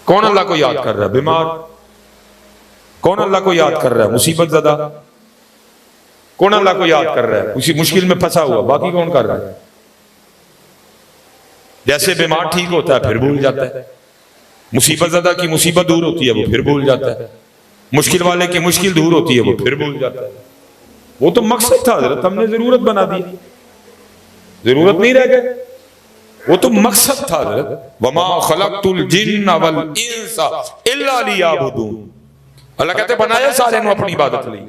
کون اللہ کو یاد کر رہا ہے؟ بیمار. کون اللہ کو یاد کر رہا ہے؟ مصیبت زدہ. کون اللہ کو یاد کر رہا ہے؟ اسی مشکل میں پھنسا ہوا. باقی کون کر رہا ہے؟ جیسے بیمار ٹھیک ہوتا ہے پھر بھول جاتا ہے. مصیبت زدہ کی مصیبت دور ہوتی ہے وہ پھر بھول جاتا ہے. مشکل والے کی مشکل دور ہوتی ہے وہ پھر بھول جاتا ہے. وہ تو مقصد تھا حضرت، ہم نے ضرورت بنا دی. ضرورت نہیں رہ گئے، وہ تو مقصد تھا حضرت. وما خلقت الجن والانس الا لیعبدون. اللہ کہتے بنایا سارے نو اپنی عبادت لی.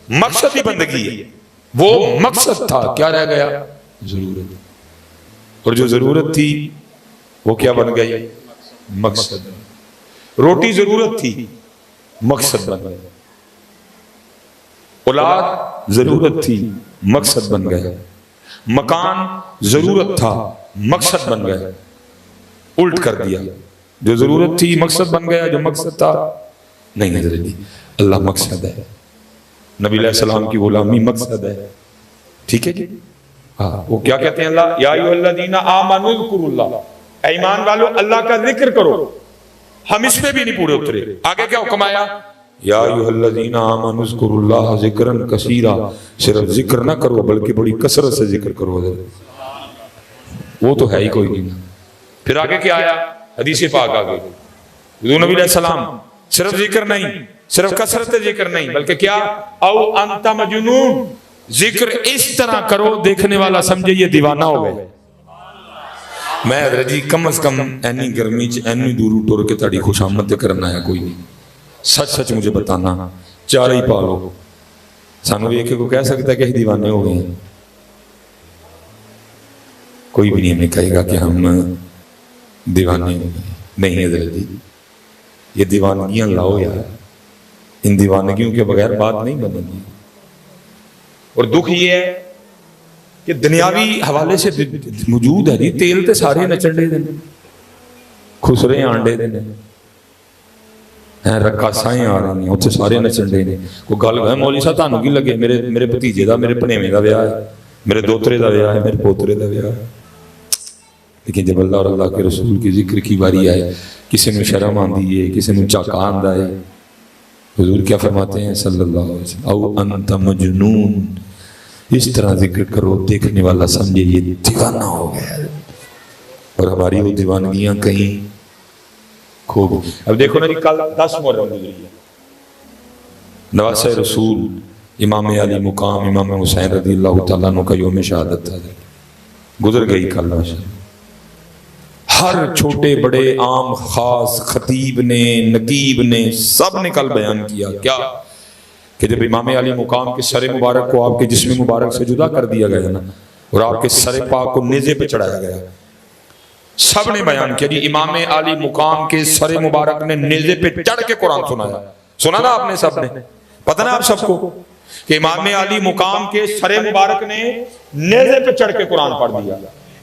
مقصد ہی بندگی ہے. وہ مقصد تھا، کیا رہ گیا؟ ضرورت. اور جو ضرورت تھی وہ کیا بن گئی؟ مقصد. روٹی ضرورت تھی، مقصد بن گیا. اولاد ضرورت تھی، مقصد بن گیا. مکان ضرورت تھا، مقصد بن گیا. الٹ کر دیا. جو ضرورت تھی مقصد بن گیا، جو مقصد تھا نہیں. حضرت جی اللہ مقصد ہے، نبی علیہ السلام کی غلامی مقصد ہے. ٹھیک ہے جی. وہ کیا کہتے ہیں اللہ؟ یا ایھا الذین آمنوا اذکروا اللہ. اے ایمان والو اللہ کا ذکر کرو. ہم اس پہ بھی نہیں پورے اترے. آگے کیا حکم آیا؟ یا ایھا الذین آمنوا اذکروا اللہ ذکرا کثیرا. صرف ذکر نہ کرو بلکہ بڑی کثرت سے ذکر کرو. وہ تو ہے ہی کوئی نہیں. پھر آگے کیا آیا؟ حدیث پاک آگے حضور نبی علیہ السلام صرف ذکر نہیں، صرف کثرت ذکر نہیں، بلکہ کیا؟ او انت مجنون. ذکر اس طرح کرو دیکھنے والا سمجھے یہ دیوانہ ہو گئے. میں حضرت جی کم از کم اینی گرمی چ اینی دور ٹور کے تاڑی خوش آمد کرنا ہے. کوئی نہیں، سچ سچ مجھے بتانا. چارہ ہی پالو. سانو بھی ایک کو کہہ سکتا ہے کہ دیوانے ہو گئے ہیں؟ کوئی بھی نہیں ہمیں کہے گا کہ ہم دیوانے ہو گئے. نہیں حضرت جی یہ دیوانگیاں لاؤ یار. ان دیوانگیوں کے بغیر بات نہیں بنے گی. اور دکھ یہ ہے کہ دنیاوی حوالے سے موجود ہے جی. تیل تے سارے نچڑے دیں، خسرے آنڈے دیں، رقاصائیں آ رہی ہیں اتنے سارے نچڑے دیں. کوئی گل ہے مولوی صاحب تانوں کی لگے میرے بھتیجے دا، میرے بھنیویں دا ویاہ ہے، میرے دوترے دا ویاہ ہے، میرے پوترے دا ویاہ ہے. لیکن جب اللہ اور اللہ کے رسول کی ذکر کی باری آئے کسی میں شرم آندی ہے، کسی میں چاکا آندہ ہے. حضور کیا فرماتے ہیں صلی اللہ علیہ وسلم؟ او انت مجنون. اس طرح ذکر کرو دیکھنے والا سمجھے یہ دیوانہ ہو گیا. اور ہماری وہ دیوانگیاں کہیں کھو گئی. اب دیکھو نا جی کل 10 محرم گزری ہے. نواسہ رسول امام علی مقام امام حسین رضی اللہ تعالیٰ عنہ کا یوم شہادت تھا. گزر گئی کل. ہر چھوٹے بڑے عام خاص خطیب نے نقیب نے سب نے کل بیان کیا کیا کہ جب امام علی مقام کے سر مبارک کو آپ کے جسم مبارک سے جدا کر دیا گیا نا اور آپ کے سر پاک کو نیزے پہ چڑھایا گیا، سب نے بیان کیا جی امام علی مقام کے سر مبارک نے نیزے پہ چڑھ کے قرآن سنایا. سنا نا آپ نے سب نے؟ پتہ نا آپ سب کو کہ امام علی مقام کے سر مبارک نے نیزے پہ چڑھ کے قرآن پڑھ دیا.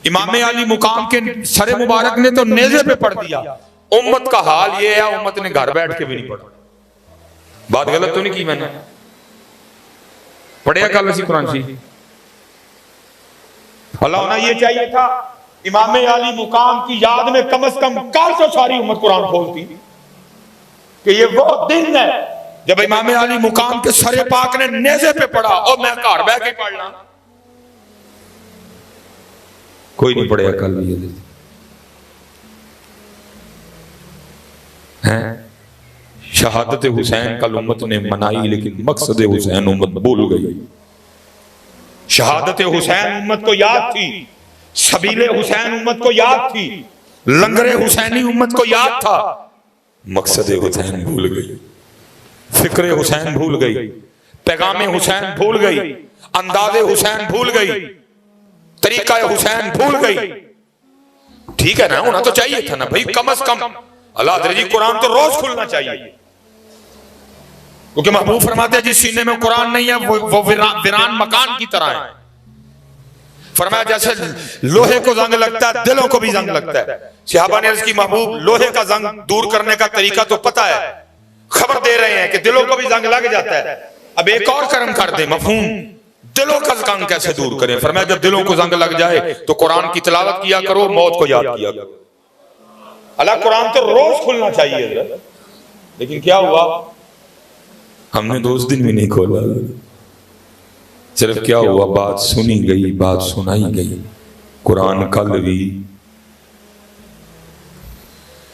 امام علی مقام کے سر مبارک نے تو نیزے پہ پڑھ دیا. امت کا حال یہ ہے امت نے گھر بیٹھ کے بھی نہیں پڑھا. بات غلط تو نہیں کی میں نے؟ پڑھیا کل اسی قرآن شریف. اللہ ہونا یہ چاہیے تھا امام علی مقام کی یاد میں کم از کم کل تو ساری امت قرآن کھولتی کہ یہ وہ دن ہے جب امام علی مقام کے سر پاک نے نیزے پہ پڑھا اور میں گھر بیٹھ کے پڑھنا. کوئی نہیں پڑھیا کل بھی شہادت حسین کل امت نے منائی لیکن مقصد حسین امت بھول گئی. شہادت حسین امت کو یاد تھی، سبیل حسین امت کو یاد تھی، لنگر حسینی امت کو یاد تھا. مقصد حسین بھول گئی، فکر حسین بھول گئی، پیغام حسین بھول گئی، انداز حسین بھول گئی، طریقہ حسین بھول گئی. ٹھیک ہے نا، ہونا تو چاہیے تھا نا بھائی. کم از کم اللہ درجی قرآن تو روز کھلنا چاہیے کیونکہ محبوب فرماتے ہیں جس سینے میں قرآن نہیں ہے وہ ویران مکان کی طرح ہے. فرمایا جیسے لوہے کو زنگ لگتا ہے دلوں کو بھی زنگ لگتا ہے. صحابہ نے عرض کی محبوب لوہے کا زنگ دور کرنے کا طریقہ تو پتہ ہے، خبر دے رہے ہیں کہ دلوں کو بھی زنگ لگ جاتا ہے. اب ایک اور کرم کر دیں مفہوم دلوں کا زنگ کیسے دور کریں. فرمایا جب دلوں کو زنگ لگ جائے تو قرآن کی تلاوت کیا کرو، موت کو یاد کیا کرو. اللہ قرآن تو روز کھلنا چاہیے حضرت، لیکن کیا ہوا، ہم نے تو اس دن بھی نہیں کھولا، صرف کیا ہوا، بات سنی گئی، بات سنائی گئی، قرآن کل بھی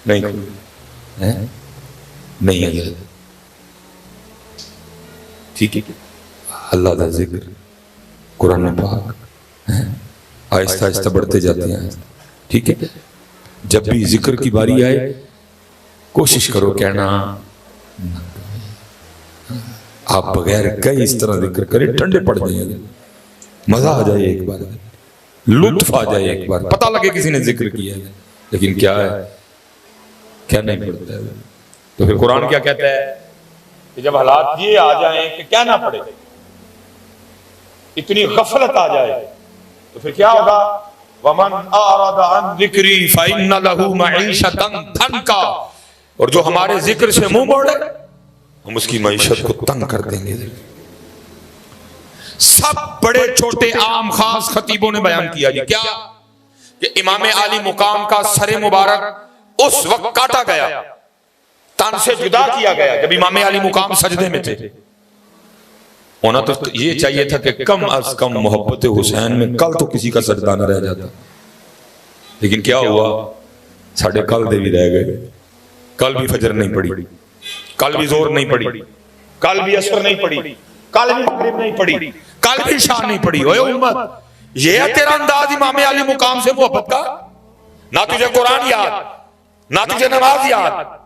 نہیں کھولا نہیں حضرت، ٹھیک ہے، اللہ کا ذکر قرآن پاک آہستہ آہستہ بڑھتے جاتے ہیں، ٹھیک ہے، جب بھی ذکر کی باری آئے کوشش کرو کہنا، آپ بغیر کئی اس طرح ذکر کریں ٹھنڈے پڑ جائیں، مزہ آ جائے ایک بار، لطف آ جائے ایک بار، پتہ لگے کسی نے ذکر کیا ہے، لیکن کیا ہے، کیا نہیں پڑتا ہے۔ تو پھر قرآن کیا کہتا ہے کہ جب حالات یہ آ جائیں کہ کیا نہ پڑے، اتنی غفلت آ جائے، تو پھر کیا ہوگا، وَمَنْ أَعْرَضَ عَنْ ذِكْرِي فَإِنَّ لَهُ مَعِيشَةً ضَنْكًا، اور جو ہمارے ذکر سے منہ موڑے ہم اس کی معیشت کو تنگ کر دیں گے۔ سب بڑے چھوٹے عام خاص خطیبوں نے بیان کیا جی کیا کہ امام عالی مقام کا سر مبارک اس وقت کاٹا گیا، تن سے جدا کیا گیا جب امام عالی مقام سجدے میں تھے۔ ہونا تو یہ چاہیے تھا کہ کم از کم محبت حسین میں کل تو کسی کا سجدہ نہ رہ جاتا، لیکن کیا ہوا، ساڑھے کل دے بھی رہ گئے، کل بھی فجر نہیں پڑی، کل بھی زور نہیں پڑی، کل بھی عصر نہیں پڑی، کل بھی مغرب نہیں پڑی، کل بھی عشاء نہیں پڑی۔ اوے امت، یہ ہے تیرا انداز امام علی مقام سے محبت کا؟ نہ تجھے قرآن یاد، نہ تجھے نماز یاد۔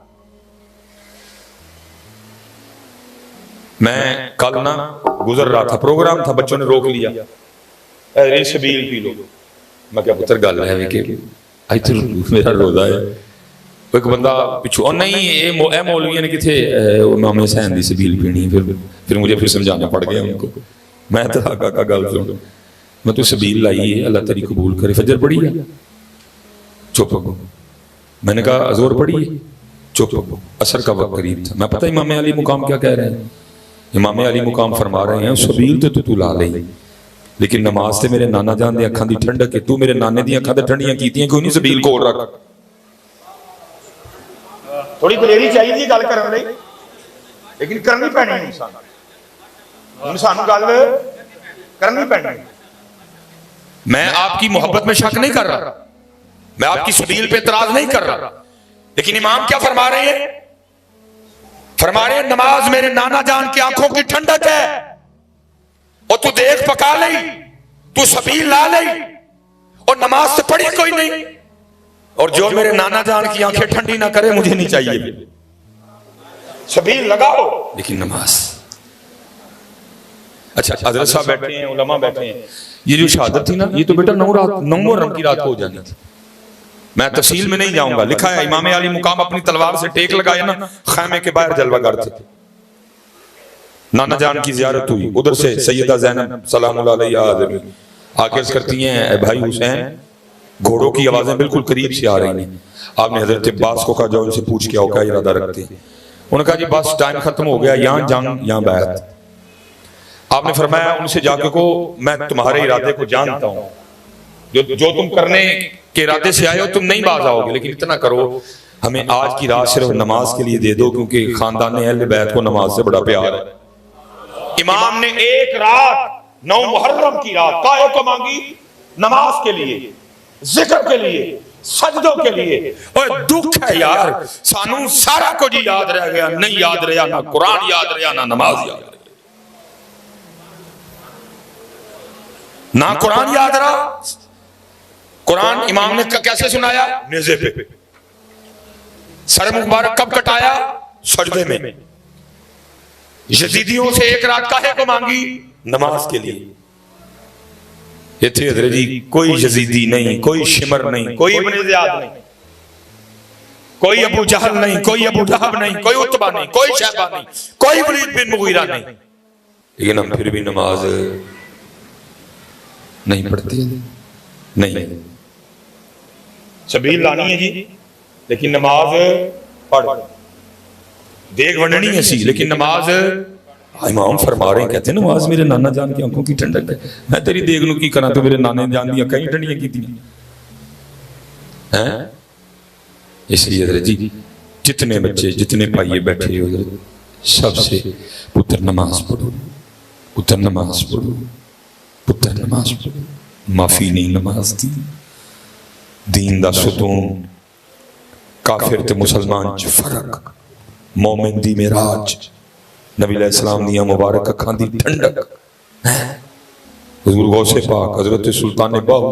میں کل نہ گزر رہا تھا، پروگرام تھا، بچوں نے روک لیا، اے شبیل پی لو، میں کیا پتر گل ہے کہ آئی تو میرا روزہ ہے، ایک بندہ پچھو، اور نہیں اے مولوی نے کتھے امام حسین دی سبیل پینی، پھر مجھے پھر سمجھانا پڑ گیا ان کو، میں تو آقا کا گل سنوں، میں تو سبیل لائی ہے، اللہ تیری قبول کرے، فجر پڑھی ہے، چپ ہو، میں نے کہا ظہر پڑھی ہے، چپ ہو، عصر کا وقت قریب تھا، میں پتہ امام علی مقام کیا کہہ رہے ہیں، امام علی مقام فرما رہے ہیں سبیل تو لا لئی، لیکن نماز تے میرے نانا جان دے اکھاں دی ٹھنڈک ہے، تو میرے نانے دی اکھاں تے ٹھنڈیاں کیتیاں کیوں نہیں سبیل کول رکھ، تھوڑی دلیری چاہیے تھی گل کرنے لئی، لیکن کرنی پینی ہے، انسان گل کرنی پینی۔ میں آپ کی محبت میں شک نہیں کر رہا، میں آپ کی سبیل پہ اعتراض نہیں کر رہا، لیکن امام کیا فرما رہے ہیں، فرما رہے ہیں نماز میرے نانا جان کی آنکھوں کی ٹھنڈک ہے، اور تو دیکھ پکا لئی، تو سبیل لا لئی، اور نماز سے پڑھی کوئی نہیں، اور جو میرے نانا جان کی آنکھیں ٹھنڈی نہ کرے مجھے نہیں چاہیے، سبیل لگاؤ لیکن نماز۔ اچھا حضرت صاحب بیٹھے ہیں، علماء بیٹھے ہیں، یہ جو شہادت تھی نا، یہ تو بیٹا 9 محرم کی رات کو ہو جانی تھی، میں تفصیل میں نہیں جاؤں گا، لکھا ہے امام علی مقام اپنی تلوار سے ٹیک لگائے نا، خیمے کے باہر جلوہ گر تھے، نانا جان کی زیارت ہوئی، ادھر سے سیدہ زینب سلام اللہ علیہ آدمی آکر کرتی ہیں، اے بھائی حسین، گھوڑوں کی آوازیں بالکل قریب سے آ رہی ہیں، آپ نے حضرت عباس کو کہا جاؤ ان سے پوچھ کے آؤ کیا ارادہ رکھتے ہیں، انہوں نے کہا جی بس ٹائم ختم ہو گیا، یہاں جنگ یہاں بیعت، آپ نے فرمایا ان سے جا کے کو میں تمہارے ارادے کو جانتا ہوں، جو تم کرنے کے ارادے سے آئے ہو تم نہیں باز آؤ گے، لیکن اتنا کرو ہمیں آج کی رات صرف نماز کے لیے دے دو، کیونکہ خاندان اہل بیت کو نماز سے بڑا پیار ہے۔ امام نے ایک رات 9 محرم کی رات کاہے کو مانگی؟ نماز کے لیے، ذکر کے لیے، سجدوں کے لیے۔ اور دکھ ہے یار، سانوں سارا کو جی یاد رہ گیا، نہیں یاد رہا نہ قرآن یاد رہا نہ نماز یاد رہا، نہ قرآن یاد رہا۔ قرآن امام نے کیسے سنایا؟ نیزے پہ۔ سر مبارک کب کٹایا؟ سجدے میں۔ یزیدیوں سے ایک رات کاہے کو مانگی؟ نماز کے لیے۔ یہ تھے حضرت جی کوئی یزیدی نہیں، کوئی شمر نہیں، کوئی ابن زیاد نہیں، کوئی ابو جہل نہیں، کوئی ابو لہب نہیں، کوئی عتبہ نہیں، کوئی شیبہ نہیں، کوئی ولید بن مغیرہ نہیں، لیکن ہم پھر بھی نماز نہیں پڑھتے، نہیں سبیل لانی ہے جی، لیکن نماز پڑھ، دیکھ ونڈنی ہے سی لیکن نماز۔ امام فرما رہے ہیں، کہتے ہیں نماز میرے نانا جان کی آنکھوں کی ٹھنڈک ہے، میں تیری دیکھ لوں کی کرنا تو میرے نانے جان دیا کہیں ٹھنڈیاں کی تھی، اس لیے حضرت جی جتنے بچے جتنے پائیے بیٹھے ہو حضرت سب سے پتر نماز پڑھو، پتر نماز پڑھو، پتر نماز پڑھو. معافی نہیں نماز دی، دین دا ستون، کافر تے مسلمان چ فرق، مومن دی معراج، نبی علیہ السلام دیا مبارک اکھاں دی ٹھنڈک. حضور غوث پاک حضرت سلطان باہو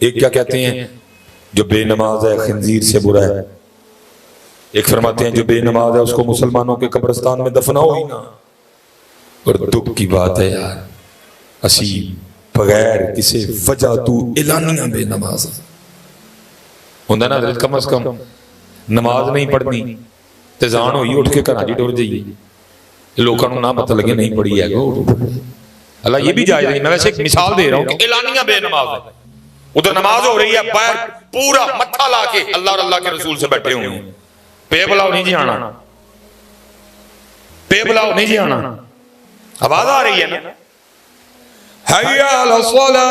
ایک کیا کہتے ہیں؟ جو بے نماز ہے خنزیر سے برا ہے. ایک فرماتے ہیں جو بے نماز ہے اس کو مسلمانوں کے قبرستان میں دفناؤ ہی نہ. اور دکھ کی بات ہے یار، اسی بغیر کسی وجہ تو اعلانیہ بے نماز ہوندہ نا حضرت. کم از کم نماز نہیں پڑھنی تزان ہوئی اٹھ کے کراچی ٹور جائیے، لوگوں کو نہ پتہ لگے نہیں پڑھی ہے. اللہ یہ بھی جائز نہیں، میں ویسے ایک مثال دے رہا ہوں کہ اعلانیہ بے نماز ہے. ادھر نماز ہو رہی ہے، باہر پورا متھا لا کے اللہ اور اللہ کے رسول سے بیٹھے ہوئے ہیں. پے بلاؤ نہیں جی آنا، پے بلاؤ نہیں جی آنا. آواز آ رہی ہے نا؟ حی علی الصلاۃ،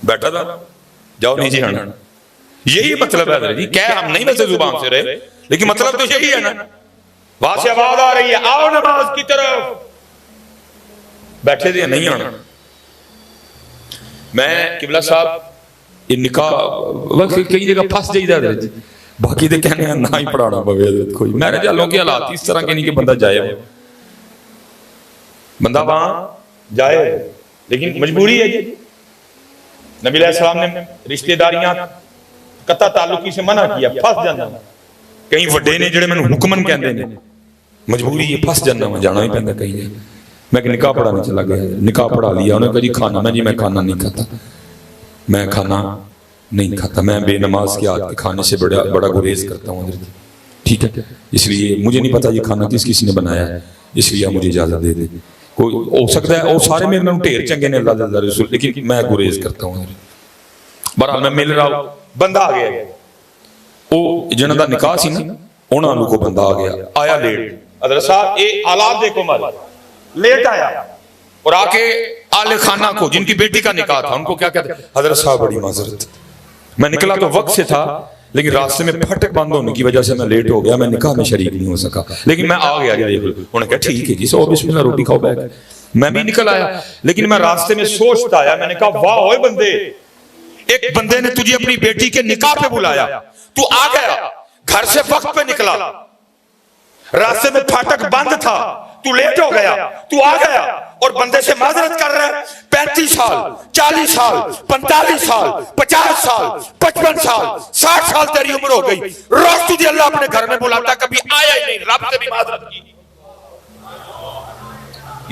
بیٹھا تھا جاؤ نہیں جی آنا. یہی مطلب ہے جی، کہہ ہم نہیں ویسے زبان سے رہے لیکن مطلب تو یہی ہے نا. وہاں سے آواز آ رہی ہے آؤ نماز کی طرف، بیٹھے تھے نہیں آنا. میں قبلہ صاحب یہ نکاح وقت کئی جگہ پھنس جائیدہ حضرت جی، باقی دے کہنے ہیں نہ ہی پڑھانا پوے حضرت. کوئی میرے جالوں کے حالات اس طرح کے نہیں کہ بندہ جائے، بندہ وہاں جائے لیکن مجبوری ہے جی. نبی علیہ السلام نے رشتہ داریاں قطع تعلقی سے منع کیا، پھنس جانا. کہیں وڈے نے جڑے میں حکمن کہندے نے مجبوری یہ پھنس جانا، میں جانا ہی پہندا کہیں ہے. میں کہ نکاح پڑھانے چلا گیا، نکاح پڑھا لیا. انہوں نے کہا جی کھانا، میں جی میں کھانا نہیں کھاتا، میں کھانا نہیں کھاتا، میں بے نماز کے ہاتھ کے کھانے سے بڑا گریز کرتا ہوں حضرت. ٹھیک ہے، اس لیے مجھے نہیں پتا یہ کھانا کس نے بنایا ہے، اس لیے مجھے اجازت دے دے. کوئی ہو سکتا ہے وہ سارے میرے نام ڈھیر چنگے نے اللہ اللہ رسول، لیکن میں گریز کرتا ہوں. بہرحال میں مل رہا ہوں، بندہ آ گیا. وہ جنہاں دا نکاح سی نا انہاں لوگوں کو بندہ آ گیا، آیا لیٹ. حضرت صاحب اے آلات دیکھو مارا، لیٹ آیا اور آ کے آل خانہ کو جن کی بیٹی کا نکاح تھا ان کو کیا کہتے ہیں؟ حضرت صاحب بڑی معذرت، میں نکلا تو وقت سے تھا لیکن راستے میں پھٹک بند ہونے کی وجہ سے میں لیٹ ہو گیا، میں نکاح میں شریک نہیں ہو سکا، لیکن میں آ گیا. انہوں نے کہا ٹھیک ہے جی سو بسم اللہ روٹی کھاؤ بیٹھ. میں بھی نکل آیا لیکن میں راستے میں سوچتا آیا، میں نے کہا واہ ہوئے بندے، ایک بندے نے تجھے اپنی بیٹی کے نکاح پہ بلایا، تو آ گیا، گھر سے وقت پہ نکلا، راستے میں پھاٹک بند تھا، تو لیٹ ہو گیا، تو آ گیا اور بندے سے معذرت کر رہا ہے. 35 سال 40 سال 45 سال 50 سال 55 سال 60 سال تیری عمر ہو گئی، روز تجھے اللہ اپنے گھر میں بلاتا، کبھی آیا ہی نہیں، رب سے بھی معذرت کی.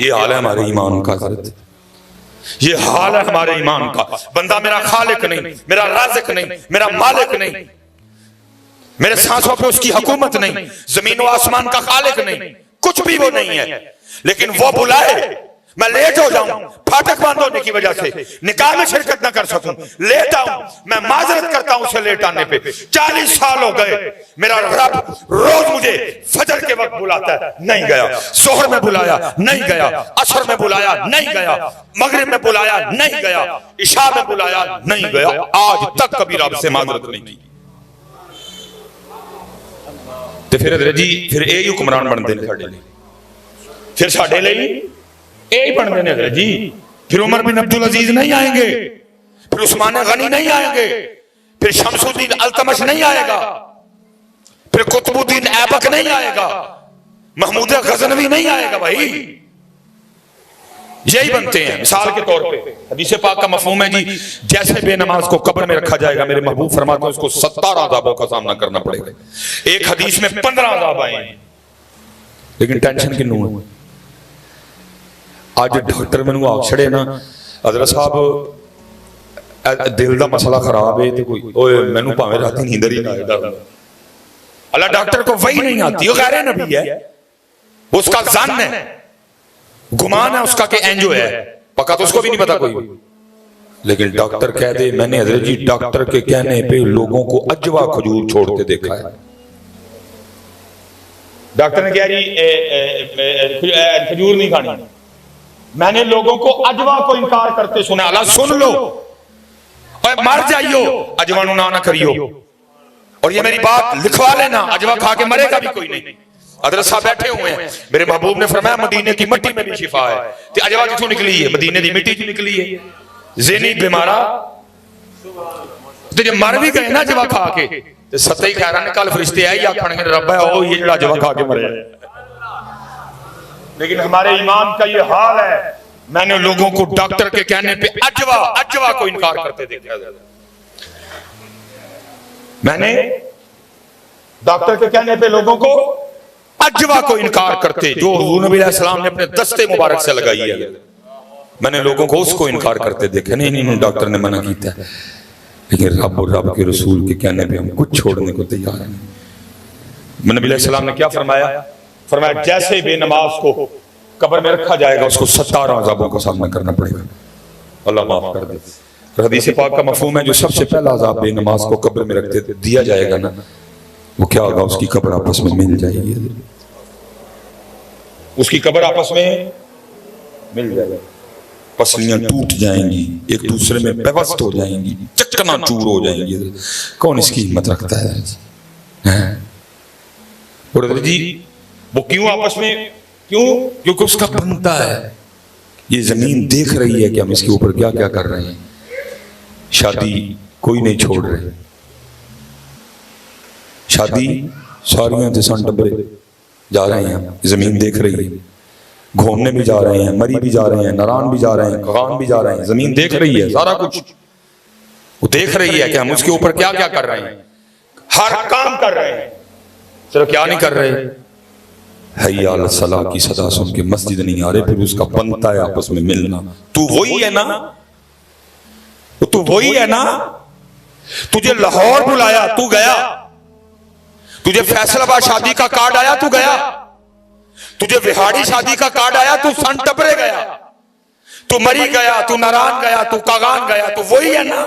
یہ حال ہے ہمارے ایمان کا حضرت، یہ حال ہے ہمارے ایمان کا. بندہ میرا خالق نہیں، میرا رازق نہیں، میرا مالک نہیں، میرے سانسوں پہ اس کی حکومت نہیں، زمین و آسمان کا خالق نہیں، کچھ بھی وہ نہیں ہے، لیکن وہ بلائے میں لیٹ ہو جاؤں، پھاٹک بند ہونے کی وجہ سے نکاح میں شرکت نہ کر سکوں، لیٹ آؤں، میں معذرت کرتا ہوں اسے لیٹ آنے پہ. 40 سال ہو گئے، میرا رب روز مجھے فجر کے وقت بلاتا ہے، نہیں گیا، ظہر میں بلایا نہیں گیا، عصر میں بلایا نہیں گیا، مغرب میں بلایا نہیں گیا، عشاء میں بلایا نہیں گیا، آج تک کبھی رب سے معذرت نہیں کی. تو پھر حضرت جی پھر اے ہی حکمران بن دے ساڈے لئی، پھر ساڈے لئی اے ہی بن دے حضرت جی. پھر عمر بن عبدالعزیز نہیں آئیں گے، پھر عثمان غنی نہیں آئیں گے، پھر شمس الدین التمش نہیں آئے گا، پھر قطب الدین ایبک نہیں آئے گا، محمود غزنوی نہیں آئے گا. بھائی یہی بنتے ہیں. مثال کے طور پہ حدیث پاک کا مفہوم ہے جی جیسے بے نماز کو قبر میں رکھا جائے گا، میرے محبوب فرماتے ہیں اس کو 17 عذابوں کا سامنا کرنا پڑے گا. ایک حدیث میں 15 عذاب آئے ہیں، لیکن ٹینشن کنوں ہے. آج ڈاکٹر میں نو آگ چھڑے نا حضرت صاحب دل دا مسئلہ خراب ہے تو کوئی اوے میں نو پاویں راتی نیندر ہی نہ آئے ڈر اللہ. ڈاکٹر کو وہی نہیں آتی، وہ غیر نبی ہے، اس کا ظن ہے، گمان ہے اس کا کہ اینجو ہے، پکا تو اس کو بھی نہیں پتا کوئی. لیکن ڈاکٹر کہہ دے، میں نے حضرت جی ڈاکٹر کے کہنے پہ لوگوں کو اجوا کھجور چھوڑتے دیکھا ہے. ڈاکٹر نے کہہ رہی کھجور نہیں کھانی، میں نے لوگوں کو اجوا کو انکار کرتے سنا. اللہ سن لو اور مر جائیو, اجوا نہ کریو. اور یہ میری بات لکھوا لینا, اجوا کھا کے مرے گا بھی کوئی نہیں. حضرت صاحب بیٹھے ہوئے ہیں, میرے محبوب نے فرمایا مدینے کی مٹی میں بھی شفا ہے. تے اجوا کتوں نکلی ہے؟ مدینے دی مٹی چ نکلی ہے. ذہنی بیمارا تے جے مر بھی گئے نا اجوا کھا کے تے ستے ہی خیراں کل فرشتے آئے یا کھڑیں گے رب ہے او یہ جڑا اجوا کھا کے مریا ہے. لیکن ہمارے امام کا یہ حال ہے, میں نے لوگوں کو ڈاکٹر کے کہنے پہ اجوا کو انکار کرتے دیکھا. میں نے ڈاکٹر کے کہنے پہ لوگوں کو اجوا کو انکار کرتے, جو حضور نبی علیہ السلام نے اپنے دستے مبارک سے لگائی ہے, میں نے لوگوں کو اس کو انکار کرتے دیکھا. نہیں ڈاکٹر نے منع کیتا ہے, لیکن رب اور رب کے رسول کے کہنے پہ ہم کچھ چھوڑنے کو تیار ہیں. نبی علیہ السلام نے کیا فرمایا؟ فرمایا جیسے بے نماز کو قبر میں رکھا جائے گا اس کو 17 عذابوں کا سامنا کرنا پڑے گا. اللہ معاف کر دے. حدیث پاک کا مفہوم ہے جو سب سے پہلا عذاب بے نماز کو قبر میں رکھتے دیا جائے گا نا, وہ کیا ہوگا؟ اس کی قبر آپس میں مل جائے گی. اس کی قبر آپس میں مل جائے گی, پسلیاں ٹوٹ جائیں گی, ایک دوسرے میں پیوست ہو جائیں گی, چکنا چور ہو جائیں گی. کون اس کی ہمت رکھتا ہے؟ اور جی وہ کیوں آپس میں, کیونکہ اس کا بنتا ہے. یہ زمین دیکھ رہی ہے کہ ہم اس کے اوپر کیا کیا کر رہے ہیں. شادی کوئی نہیں چھوڑ رہے, شادی ساریاں جسان ڈبرے جا رہے ہیں, زمین دیکھ رہی ہے. گھومنے بھی جا رہے ہیں, مری بھی جا رہے ہیں, نران بھی جا رہے ہیں, کغان بھی جا رہے ہیں. زمین دیکھ رہی ہے سارا کچھ, وہ دیکھ رہی ہے کہ ہم اس کے اوپر کیا کیا کر رہے ہیں. ہر کام کر رہے ہیں, صرف کیا نہیں کر رہے؟ حی علی الصلاۃ کی صدا سن کے مسجد نہیں آ رہے. پھر اس کا بنتا ہے آپس میں ملنا. تو وہی ہے نا, تو وہی ہے نا. تجھے لاہور بلایا تو گیا, تجھے فیصل آباد شادی کا کارڈ آیا تو گیا, تجھے وہاڑی شادی کا کارڈ آیا تو سن ٹپرے گیا, تو مری گیا, تو ناران گیا, تو کاغان گیا. تو وہی ہے نا.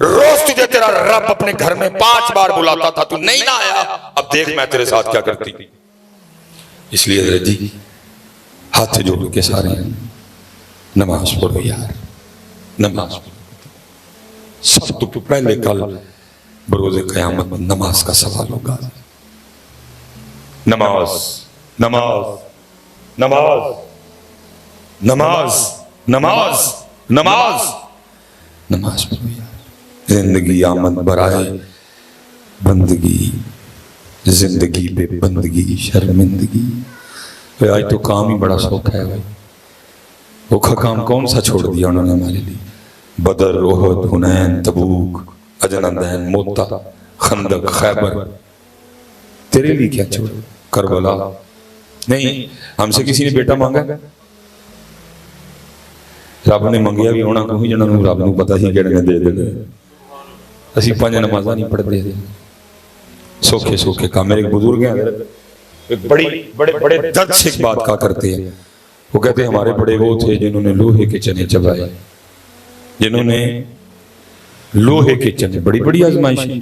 روز تجھے تیرا رب اپنے گھر میں 5 بار بلاتا تھا, تو نہیں نہ آیا. اب دیکھ میں تیرے ساتھ کیا کرتی. اس لیے حضرت جی ہاتھ جوڑ کے سارے نماز پڑھو یار, نماز پڑھو. سب تو پہلے کل بروز قیامت نماز کا سوال ہوگا. نماز نماز نماز نماز نماز نماز نماز پڑھو یار. زندگی آمد برائے بندگی, زندگی پہ بندگی شرمندگی. آج تو کام ہی بڑا شوق ہے بھائی. اوکھا کام کون سا چھوڑ دیا انہوں نے ہمارے لیے؟ بدر, احد, حنین, تبوک, اجنادین, موتا, خندق, خیبر. تیرے لیے کیا چھوڑ؟ کربلا. نہیں, ہم سے کسی نے بیٹا مانگا؟ رب نے منگیا بھی ہونا کوئی جنہوں نے رب نے پتا ہی کہنے دے دے. اسی 5 نمازاں نہیں پڑھ دے. سوکھے سوکھے کام. میرے ایک بزرگ ہیں, ایک بڑے درد سے ایک بات کہا کرتے ہیں. وہ کہتے ہیں ہمارے بڑے وہ تھے جنہوں نے لوہے کے چنے چبائے, جنہوں نے لوہے کے چنے. بڑی بڑی آزمائشیں.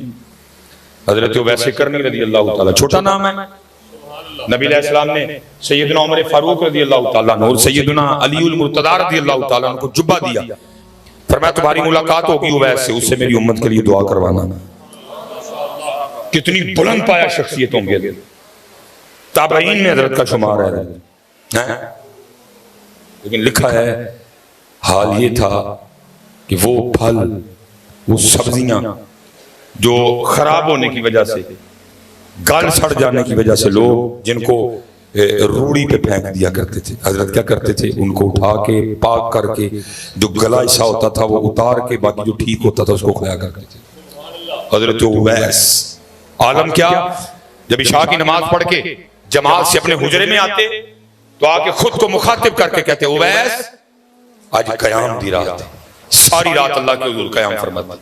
حضرت ویسے کرنی رضی اللہ تعالیٰ, چھوٹا نام ہے. نبی علیہ السلام نے سیدنا عمر فاروق رضی اللہ تعالیٰ اور سیدنا علی المرتضیٰ رضی اللہ تعالیٰ کو جبہ دیا. فرمایا تمہاری ملاقات ہوگی اویس سے, اس سے میری امت کے لیے دعا کروانا. کتنی بلند پایا شخصیت ہوں گے. تابعین میں حضرت کا شمار ہے. لیکن لکھا ہے حال یہ تھا کہ وہ پھل, وہ سبزیاں جو خراب ہونے کی وجہ سے, گل سڑ جانے کی وجہ سے لوگ جن کو روڑی پہ پھینک دیا کرتے تھے, حضرت کیا کرتے تھے؟ ان کو اٹھا کے پاک کر کے جو گلا ایسا ہوتا تھا وہ اتار کے باقی جو ٹھیک ہوتا تھا اس کو کھایا کرتے تھے. حضرت اویس عالم کیا, جب عشاء کی نماز پڑھ کے جماعت سے اپنے حجرے میں آتے تو آ کے خود کو مخاطب کر کے کہتے اویس آج قیام دی رات ہے, ساری رات اللہ کے حضور قیام فرماتے.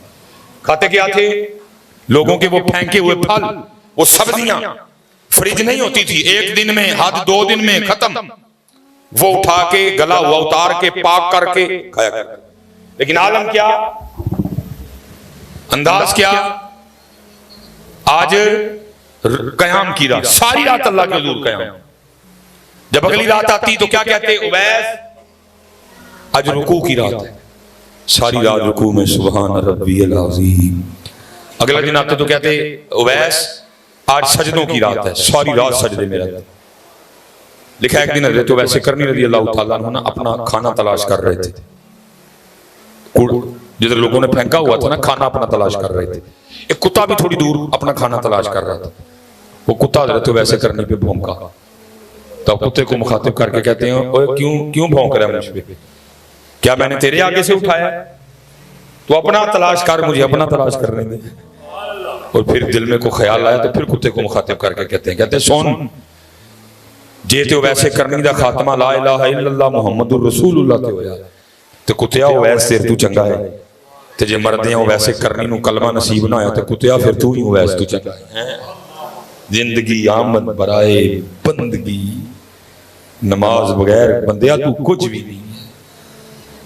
کھاتے کیا تھے؟ لوگوں کے وہ پھینکے ہوئے پھل, وہ سبزیاں. فریج نہیں ہوتی تھی, 1 دن میں حد 2 دن میں ختم. وہ اٹھا کے گلا ہوا اتار کے پاک کر کے کھایا کرتے. لیکن عالم کیا, انداز کیا, آج قیام کی رات, ساری رات اللہ کے حضور قیام. جب اگلی رات آتی تو کیا کہتے؟ اویس آج رکوع کی رات ہے، ساری رات رکوع میں سبحان ربی العظیم. اگلا دن آتے تو کہتے اویس آج سجدوں کی رات ہے، ساری رات سجدے میں رہتے. لکھا ایک دن حضرت اویس کرنی رضی اللہ تعالیٰ عنہ اپنا کھانا تلاش کر رہے تھے. جدھر لوگوں نے پھینکا ہوا تھا نا کھانا اپنا تلاش کر رہے تھے. ایک کتا بھی تھوڑی دور اپنا کھانا تلاش کر رہا تھا. وہ کتا حضرت اویس کرنی پہ بھونکا تو کتے کو مخاطب کر کے کہتے ہیں اوے کیوں بھونک رہا ہے مجھ پہ؟ کیا میں نے تیرے آگے سے اٹھایا؟ تو اپنا تلاش کر، مجھے اپنا تلاش کرنے دے. اور پھر دل میں کو خیال آیا تو پھر کتے کو مخاطب کر کے کہتے ہیں سن جے تے ویسے کرنی دا خاتمہ لا الہ الا اللہ محمد الرسول اللہ تے ہویا تے کتیا ویس تیر تو چنگا ہے تے جے مردیاں ویسے کرنی نو کلمہ نصیب نہ آیا تے کتیا پھر تو ہی ویس تو چنگا ہے. زندگی آمد برائے بندگی، نماز بغیر بندیا تو کچھ بھی نہیں،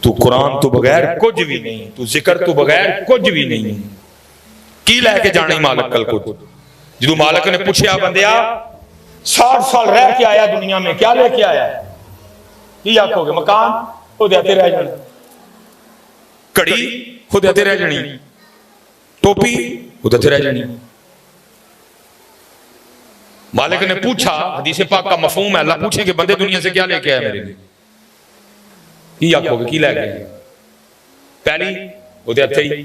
تو قرآن تو بغیر کچھ بھی نہیں، تو ذکر تو بغیر کچھ بھی نہیں. کی لے کے جانے مالک کل کو؟ جدو مالک نے پوچھیا بندیا 60 سال رہ کے آیا دنیا میں، کیا لے کے آیا ہے؟ کی آکھو گے؟ مکان ہو دیتے رہ جانے، کڑی ہو دیتے رہ جانی، ٹوپی ہو دیتے رہ جانی. مالک نے پوچھا، حدیث پاک کا مفہوم ہے اللہ پوچھیں کہ بندے دنیا سے کیا لے کے آیا میرے لیے؟ کی آکھو گے؟ کی لے کے آیا؟ پہلی ہو دیتے ہی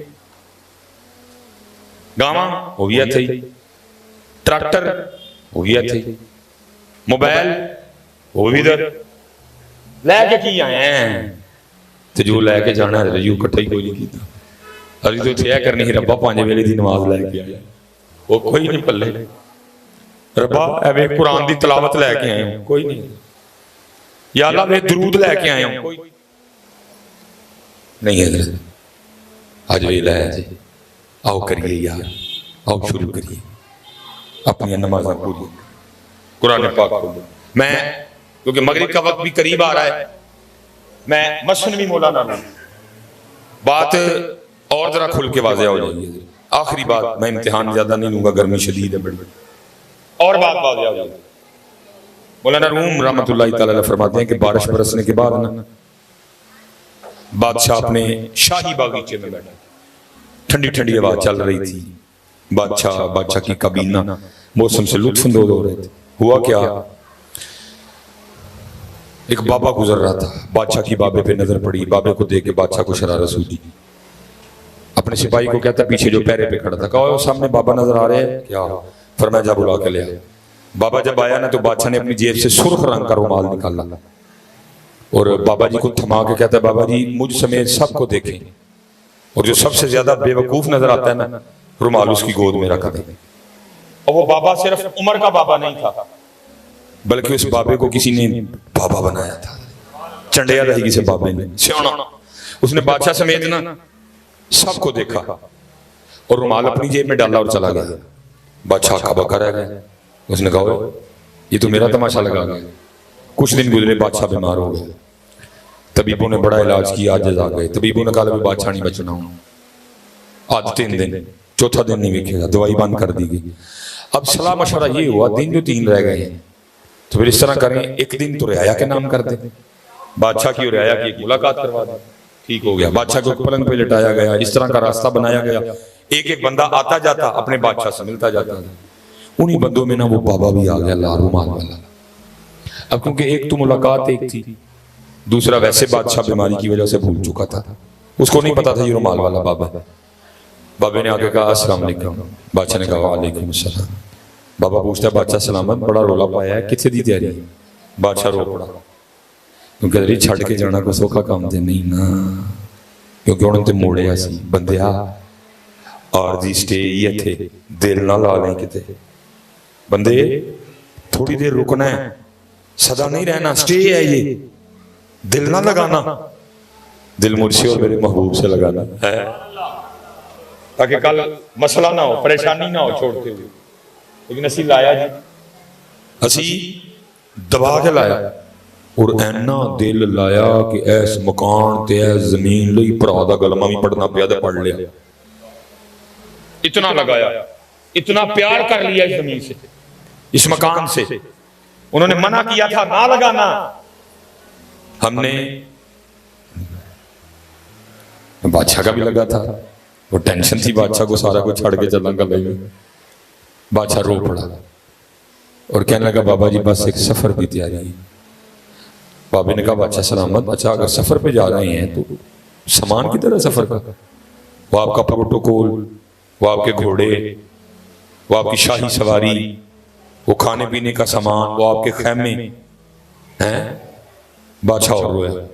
گاواں ہو بھی ایتھے ہی، ٹریکٹر ہو بھی ایتھے ہی، موبائل ہو بھی ادھر. لے کے کی آئے ہیں تو جو لے کے جانا ہے جو کٹھا ہی کوئی نہیں کیتا. ابھی تو تھیا کرنی ہی ربا 5 ویلے دی نماز لے کے آیا، وہ کوئی نہیں پلے. ربا اے قرآن دی تلاوت لے کے آئے ہوں، کوئی نہیں. یا اللہ میں درود لے کے آئے ہوں، کوئی نہیں. حضرت آج ویلہ ہے جی، آؤ کریے یار، آؤ شروع کریے اپنی نمازیں پوری قرآن پاک کو. میں کیونکہ مغرب کا وقت بھی قریب آ رہا ہے، میں مسنوی مولانا ہوں، بات اور ذرا کھل کے واضح ہو جائے گی. آخری بات، میں امتحان زیادہ نہیں لوں گا، گرمی شدید ہے بڑی، اور بات واضح ہو جائے گی. مولانا روم رحمت اللہ تعالی علیہ فرماتے ہیں کہ بارش برسنے کے بعد نا بادشاہ اپنے شاہی باغیچے میں بیٹھا، ٹھنڈی ٹھنڈی ہوا چل رہی تھی. بادشاہ کی کابینہ موسم سے لطف اندوز ہو رہے تھے. ہوا کیا، ایک بابا گزر رہا تھا، بادشاہ کی بابے پہ نظر پڑی. بابے کو دیکھ کے بادشاہ کو شرارت سوچی، اپنے سپاہی کو کہتا پیچھے جو پیرے پہ کھڑا تھا، کہا سامنے بابا نظر آ رہے ہیں کیا؟ فرمایا جا بلا کے لے آیا. بابا جب آیا نا تو بادشاہ نے اپنی جیب سے سرخ رنگ کا رومال نکالا اور بابا جی کو تھما کے کہتا ہے بابا جی مجھ سمیت سب کو دیکھیں، اور جو سب سے زیادہ بے وقوف نظر آتا ہے نا رومال اس کی گود میں رکھ دیں. اور وہ بابا صرف عمر کا بابا نہیں تھا بلکہ اس بابے کو کسی نے بابا بنایا تھا، چنڈیا رہی کسی بابے نے سیانا. اس نے بادشاہ سمیت نا سب کو دیکھا اور رومال اپنی جیب میں ڈالا اور چلا گیا. بادشاہ کا بکا رہ گیا. اس نے کہا یہ تو میرا تماشا لگا گیا. کچھ دن گزرے بادشاہ بیمار ہو گئے، طبیبوں نے بڑا علاج کیا، عاجز آ گئے. طبیبوں نے کہا بادشاہ نہیں بچنا ہوں. آج 3 دن، چوتھا دن نہیں وکھے گا، دوائی بند کر دی گئی. اب صلاح مشورہ یہ ہوا دن جو 3 رہ گئے ہیں تو پھر اس طرح کریں ایک دن تو رعایا کے نام کر دیں، بادشاہ کی اور رعایا کی ایک ملاقات کروا دیں. ٹھیک ہو گیا. بادشاہ کو پلنگ پہ لٹایا گیا، اس طرح کا راستہ بنایا گیا، ایک ایک بندہ آتا جاتا اپنے بادشاہ سے ملتا جاتا. انہی بندوں میں نا وہ بابا بھی آ گیا رومال والا. اب کیونکہ ایک تو ملاقات ایک تھی، دوسرا ویسے بادشاہ بیماری کی وجہ سے بھول چکا تھا، اس کو نہیں پتا تھا یہ رومال والا بابا ہے. بابے نے آگے کہا السلام علیکم. بادشاہ نے کہا وعلیکم السلام. بابا پوچھتا ہے بادشاہ سلامت، بڑا رولا پایا ہے، کتنے دی تیاری ہے؟ بادشاہ رو پڑا کیونکہ ری چھڑ کے جانا کو سوکھا کام دے نہیں نا، کیونکہ انہوں نے موڑے ایسی بندیا اور جی سٹے یہ تھے دل نہ لا لیں کتے بندے، تھوڑی دیر رکنا ہے، صدا نہیں رہنا، سٹے ہے یہ، دل نہ لگانا. دل مجھ سے اور میرے محبوب سے لگانا ہے تاکہ کل مسئلہ نہ ہو، پریشانی نہ ہو چھوڑتے ہوئے. لیکن اسی لایا جی، اسی دبا کے لایا اور اینا دل لایا کہ ایس مکان تے ایس زمین لئی پرا دا گلمہ بھی پڑھنا پیا دے پڑھ لیا. اتنا لگایا، اتنا پیار کر لیا اس زمین سے، اس مکان سے. انہوں نے منع کیا تھا نہ لگانا، ہم نے بادشاہ کا بھی لگا تھا، وہ ٹینشن تھی بادشاہ کو، سارا کچھ چھڑ کے چلنا کر لے. بادشاہ رو پڑا اور کہنے لگا بابا جی بس ایک سفر کی تیاری ہے. بابے نے کہا بادشاہ سلامت، اچھا اگر سفر پہ جا رہے ہیں تو سامان کی طرح سفر کا، وہ آپ کا پروٹوکول، وہ آپ کے گھوڑے، وہ آپ کی شاہی سواری، وہ کھانے پینے کا سامان، وہ آپ کے خیمے ہیں. بادشاہ اور رویا.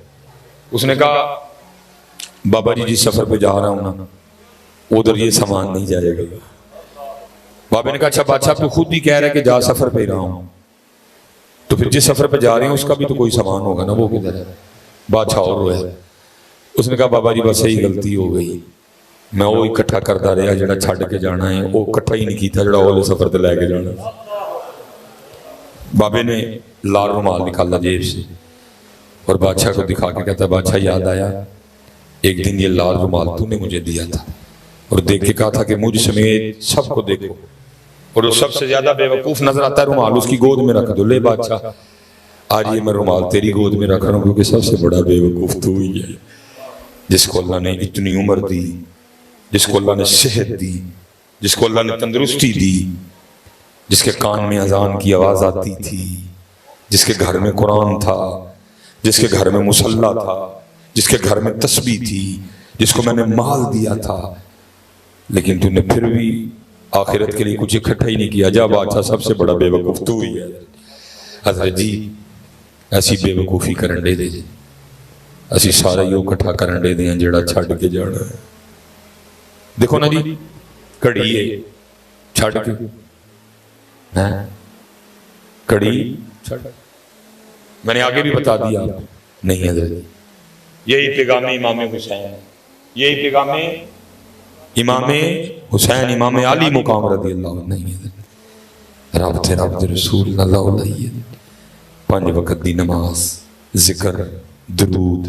اس نے کہا بابا جی جس سفر پہ جا رہا ہوں نا ادھر یہ سامان نہیں جائے گا. بابے نے کہا اچھا بادشاہ تو خود بھی کہہ رہا ہے کہ جا سفر پہ رہا ہوں، تو پھر جس سفر پہ جا رہے ہیں اس کا بھی تو کوئی سامان ہوگا نا، وہ کدھر ہے؟ بادشاہ اور رویا. اس نے کہا بابا جی بس یہی غلطی ہو گئی، میں وہ اکٹھا کرتا رہا جڑا چھڈ کے جانا ہے، وہ اکٹھا ہی نہیں کیتا جڑا وہ سفر تے لے کے جانا. بابے نے لال رومال نکالا جیب سے اور بادشاہ کو دکھا کے کہتا بادشاہ یاد آیا ایک دن یہ لال رومال تو نے مجھے دیا تھا اور دیکھ کے کہا تھا کہ مجھ سمیت سب کو دیکھو، اور وہ سب سے زیادہ بے وقوف نظر آتا ہے رومال اس کی گود میں رکھ دو. لے بادشاہ آج یہ میں رومال تیری گود میں رکھ رہا ہوں کیونکہ سب سے بڑا بے وقوف تو ہی ہے، جس کو اللہ نے اتنی عمر دی، جس کو اللہ نے صحت دی، جس کو اللہ نے تندرستی دی، جس کے کان میں اذان کی آواز آتی تھی، جس کے گھر میں قرآن تھا، جس کے گھر میں مصلی تھا، جس کے گھر میں تسبیح تھی، جس کو میں نے مال دیا تھا، لیکن تو نے پھر بھی آخرت کے لیے کچھ اکٹھا ہی نہیں کیا. جا بادشاہ سب سے بڑا بے وقوف تو ہی ہے. حضرت جی ایسی بے وقوفی کرن دے دے اسی سارا ہی اکٹھا کرن دے دیں جیڑا چھڈ کے جانا ہے. دیکھو نا جی کڑی ہے چھڈ کے، کڑی چھڈ، میں نے آگے بھی بتا دیا نہیں حضرت یہی پیغام امام حسین، یہی پیغام امام حسین امام علی مقام رضی اللہ عنہ نہیں ہے. رب تے رب دے رسول اللہ علیہ 5 وقت دی نماز، ذکر، درود،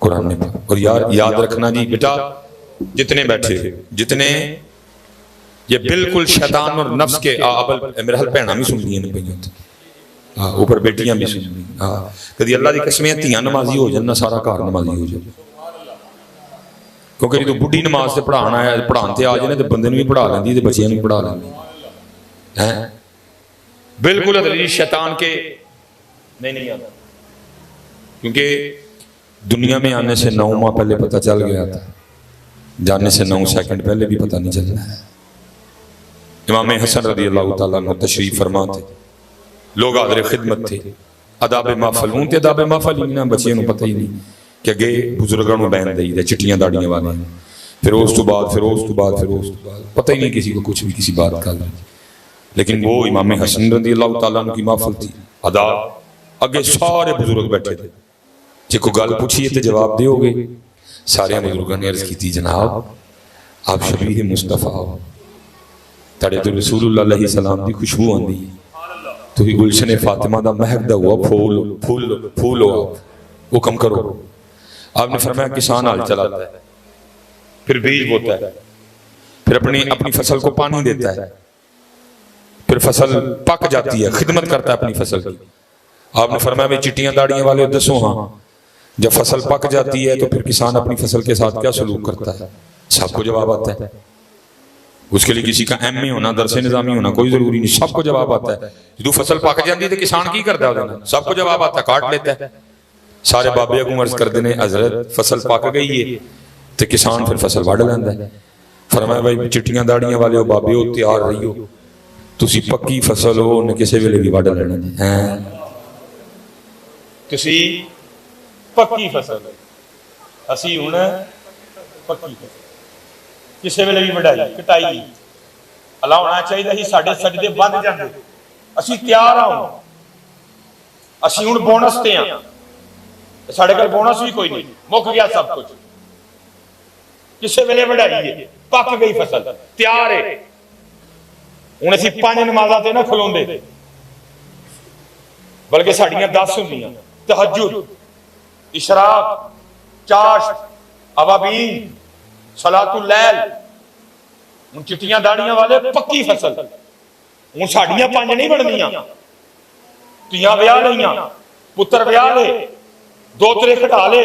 قرآن پاک. اور یاد رکھنا جی بیٹا جتنے بیٹھے جتنے یہ بالکل شیطان اور نفس کے میرے حال پہنا بھی سن لیے نہیں پہ اوپر بیٹیاں بھی سن لی. کدی اللہ دی قسمیں تیاں نمازی ہو جانا سارا گھر نمازی ہو جائے، کیونکہ جدو بڑھی نماز سے پڑھانا ہے پڑھان تے آ جانے تو بندے بھی پڑھا لینی تے بچیاں بھی پڑھا لینی. بالکل حضرت شیطان کے نہیں آتا، کیونکہ دنیا میں آنے سے 9 ماہ پہلے پتہ چل گیا تھا، جانے سے 9 سیکنڈ پہلے بھی پتہ نہیں چلنا ہے. امام حسن رضی اللہ تعالیٰ عنہ تشریف فرما تھے، لوگ حاضر خدمت تھے، اداب محفل ہوں تے اداب محفل ہی نہ بچیاں نو پتہ ہی نہیں کہ اگے بزرگاں نو بین دئی دے چٹیاں داڑیاں والے ہیں، پھر اس تو بعد پتہ ہی نہیں کسی کو کچھ بھی کسی بات کا. لیکن وہ امام حسن رضی اللہ تعالیٰ عنہ کی محفل تھی، اداب اگے سارے بزرگ بیٹھے تھے، جے کو گل پوچھیے تے جواب دیو گے. سارے بزرگاں نے عرض کی تھی جناب آپ شبیہ مصطفیٰ ہو، تڑے تو رسول اللہ علیہ السلام دی خوشبو آندی ہے، تو ہی گلشن فاطمہ دا مہک دا ہوا پھول ہو، آپ حکم کرو. آپ نے فرمایا کسان حال چلاتا ہے، پھر بیج بوتا ہے، پھر اپنی فصل کو پانی دیتا ہے، پھر فصل پک جاتی ہے، خدمت کرتا ہے اپنی فصل کی. آپ نے فرمایا میں چٹیاں داڑیاں والے دسو ہاں جب فصل پک جاتی ہے تو پھر کسان اپنی فصل کے ساتھ کیا سلوک کرتا ہے؟ سب کو جواب آتا ہے. اس کے لیے کسی کا ایم اے ہونا درس نظامی ہونا کوئی ضروری نہیں، سب کو جواب آتا ہے. جدو فصل پک جاتی ہے تو کسان کی کرتا ہے؟ سب کو جواب آتا ہے، کاٹ لیتا ہے. سارے بابے اگوں عرض کر دینے حضرت فصل پک گئی ہے تو کسان پھر فصل وڈ لیندا ہے. فرمایا بھائی چٹیاں داڑیاں والے ہو بابے ہو تیار رہی ہو، تسی پکی فصل ہو انہیں کسی ویلے بھی وڈ لینا جی. تسی پکی فصل اسی ہوں پکی فصل کسی ویلے بھی وڈائی کٹائی اللہ ہونا چاہیے ہی ساڈے سجدے بند جاندے اسی تیار ہوں. اسی ہوں بونس تے ہیں، ساڑھے کل بونس بھی کوئی نہیں، مک گیا سب کچھ. کسے ویلے وڈائی ہے پک گئی فصل تیار ہے، ہوں اسی 5 نمازاں تے نہ کھلون دے بلکہ ساڑیاں 10 ہوندیاں، تہجد، اشراق، چاشت، اوابین، صلاۃ اللیل. ہوں چٹیاں داڑیاں والے پکی فصل، ہوں ساڑیاں 5 نہیں بڑھنیاں، تیاں ویاہ لئیاں، پتر ویاہ لے، 2 ترے کٹا لے،